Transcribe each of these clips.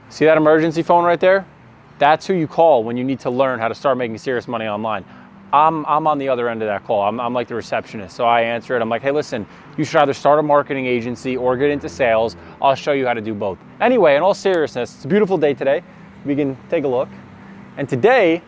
See that emergency phone right there? That's who you call when you need to learn how to start making serious money online. I'm on the other end of that call. I'm like the receptionist. So I answer it. I'm like, hey, listen, you should either start a marketing agency or get into sales. I'll show you how to do both. Anyway, in all seriousness, it's a beautiful day today. We can take a look. And today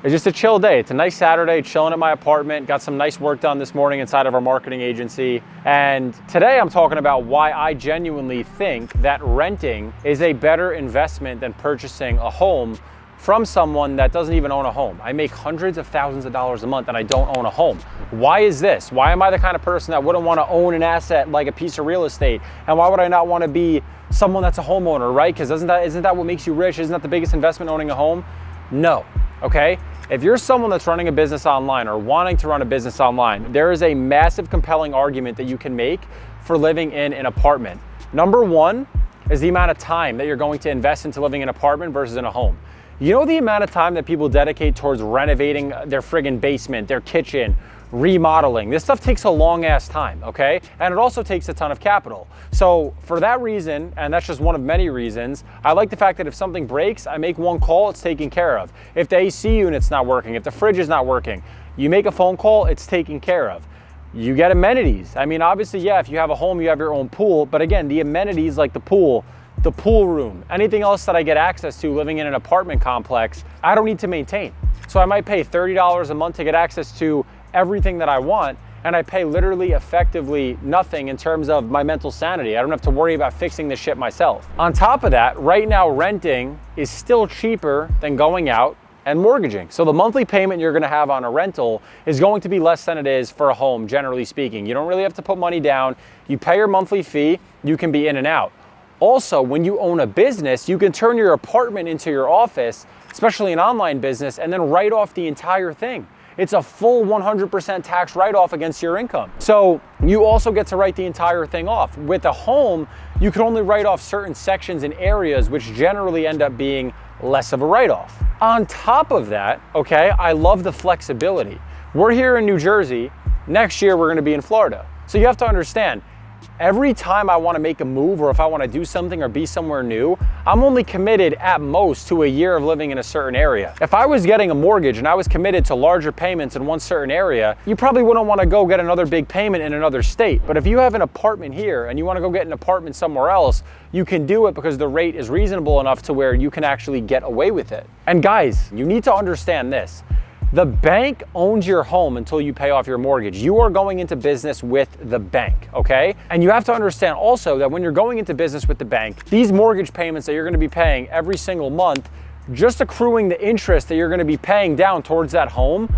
is just a chill day. It's a nice Saturday, chilling at my apartment. Got some nice work done this morning inside of our marketing agency. And today I'm talking about why I genuinely think that renting is a better investment than purchasing a home from someone that doesn't even own a home. I make hundreds of thousands of dollars a month and I don't own a home. Why is this? Why am I the kind of person that wouldn't want to own an asset like a piece of real estate? And why would I not want to be someone that's a homeowner, right? Because isn't that what makes you rich? Isn't that the biggest investment, owning a home? No, okay? If you're someone that's running a business online or wanting to run a business online, there is a massive compelling argument that you can make for living in an apartment. Number one is the amount of time that you're going to invest into living in an apartment versus in a home. You know the amount of time that people dedicate towards renovating their friggin' basement, their kitchen, remodeling. This stuff takes a long ass time, okay? And it also takes a ton of capital. So for that reason, and that's just one of many reasons, I like the fact that if something breaks, I make one call, it's taken care of. If the AC unit's not working, if the fridge is not working, you make a phone call, it's taken care of. You get amenities. I mean, obviously, yeah, if you have a home, you have your own pool, but again, the amenities like the pool room, anything else that I get access to living in an apartment complex, I don't need to maintain. So I might pay $30 a month to get access to everything that I want, and I pay literally effectively nothing in terms of my mental sanity. I don't have to worry about fixing this shit myself. On top of that, right now renting is still cheaper than going out and mortgaging. So the monthly payment you're gonna have on a rental is going to be less than it is for a home, generally speaking. You don't really have to put money down. You pay your monthly fee, you can be in and out. Also, when you own a business, you can turn your apartment into your office, especially an online business, and then write off the entire thing. It's a full 100% tax write-off against your income. So you also get to write the entire thing off. With a home, you can only write off certain sections and areas, which generally end up being less of a write-off. On top of that, okay, I love the flexibility. We're here in New Jersey. Next year, we're gonna be in Florida. So you have to understand, every time I want to make a move or if I want to do something or be somewhere new, I'm only committed at most to a year of living in a certain area. If I was getting a mortgage and I was committed to larger payments in one certain area, you probably wouldn't want to go get another big payment in another state. But if you have an apartment here and you want to go get an apartment somewhere else, you can do it because the rate is reasonable enough to where you can actually get away with it. And guys, you need to understand this. The bank owns your home until you pay off your mortgage. You are going into business with the bank, okay? And you have to understand also that when you're going into business with the bank, these mortgage payments that you're gonna be paying every single month, just accruing the interest that you're gonna be paying down towards that home,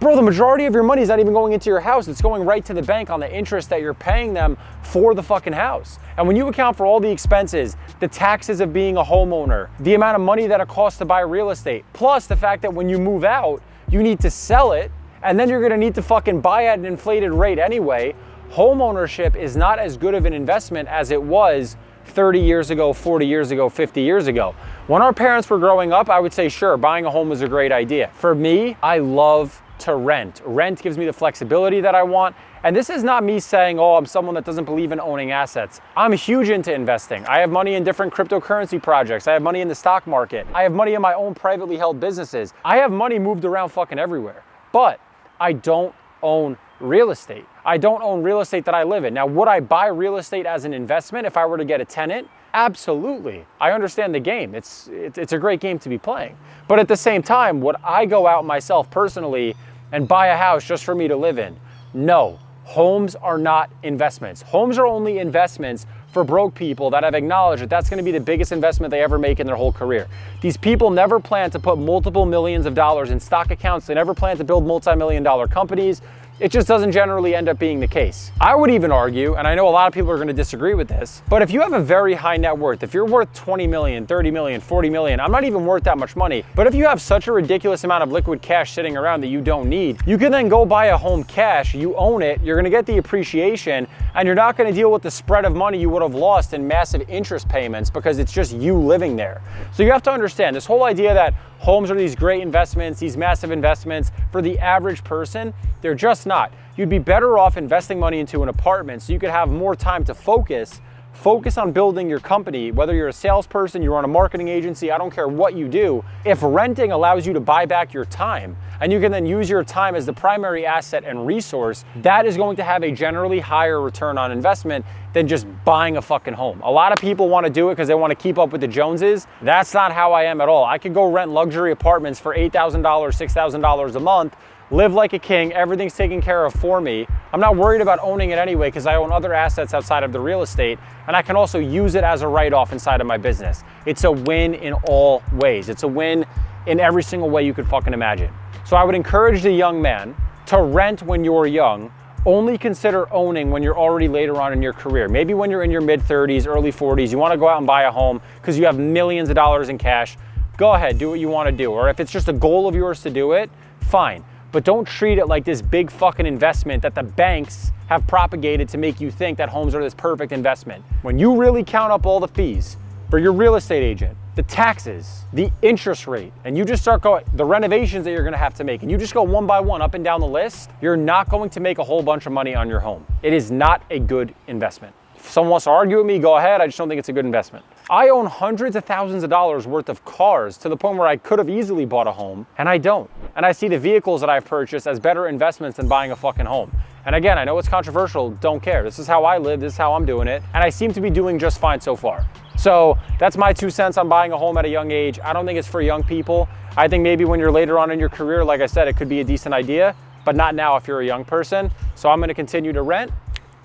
bro, the majority of your money is not even going into your house. It's going right to the bank on the interest that you're paying them for the fucking house. And when you account for all the expenses, the taxes of being a homeowner, the amount of money that it costs to buy real estate, plus the fact that when you move out, you need to sell it, and then you're gonna need to fucking buy at an inflated rate anyway. Home ownership is not as good of an investment as it was 30 years ago, 40 years ago, 50 years ago. When our parents were growing up, I would say, sure, buying a home was a great idea. For me, I love to rent. Rent gives me the flexibility that I want. And this is not me saying, oh, I'm someone that doesn't believe in owning assets. I'm huge into investing. I have money in different cryptocurrency projects. I have money in the stock market. I have money in my own privately held businesses. I have money moved around fucking everywhere. But I don't own real estate. I don't own real estate that I live in. Now, would I buy real estate as an investment if I were to get a tenant? Absolutely. I understand the game. It's a great game to be playing. But at the same time, would I go out myself personally and buy a house just for me to live in? No. Homes are not investments. Homes are only investments for broke people that have acknowledged that that's going to be the biggest investment they ever make in their whole career. These people never plan to put multiple millions of dollars in stock accounts. They never plan to build multi-million-dollar companies. It just doesn't generally end up being the case. I would even argue, and I know a lot of people are going to disagree with this, but if you have a very high net worth, if you're worth 20 million, 30 million, 40 million, I'm not even worth that much money, but if you have such a ridiculous amount of liquid cash sitting around that you don't need, you can then go buy a home cash, you own it, you're going to get the appreciation, and you're not going to deal with the spread of money you would have lost in massive interest payments because it's just you living there. So you have to understand this whole idea that homes are these great investments, these massive investments for the average person, they're just not. You'd be better off investing money into an apartment so you could have more time to focus Focus on building your company, whether you're a salesperson, you run a marketing agency, I don't care what you do. If renting allows you to buy back your time, and you can then use your time as the primary asset and resource, that is going to have a generally higher return on investment than just buying a fucking home. A lot of people want to do it because they want to keep up with the Joneses. That's not how I am at all. I could go rent luxury apartments for $8,000, $6,000 a month, live like a king, everything's taken care of for me. I'm not worried about owning it anyway because I own other assets outside of the real estate, and I can also use it as a write-off inside of my business. It's a win in all ways. It's a win in every single way you could fucking imagine. So I would encourage the young man to rent when you're young. Only consider owning when you're already later on in your career. Maybe when you're in your mid-30s, early 40s, you want to go out and buy a home because you have millions of dollars in cash. Go ahead, do what you want to do. Or if it's just a goal of yours to do it, fine. But don't treat it like this big fucking investment that the banks have propagated to make you think that homes are this perfect investment. When you really count up all the fees for your real estate agent, the taxes, the interest rate, and you just start going, the renovations that you're gonna have to make, and you just go one by one up and down the list, you're not going to make a whole bunch of money on your home. It is not a good investment. If someone wants to argue with me, go ahead. I just don't think it's a good investment. I own hundreds of thousands of dollars worth of cars to the point where I could have easily bought a home, and I don't. And I see the vehicles that I've purchased as better investments than buying a fucking home. And again, I know it's controversial, don't care. This is how I live, this is how I'm doing it, and I seem to be doing just fine so far. So that's my 2 cents on buying a home at a young age. I don't think it's for young people. I think maybe when you're later on in your career, like I said, it could be a decent idea, but not now if you're a young person. So I'm gonna continue to rent.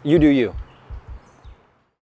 You do you.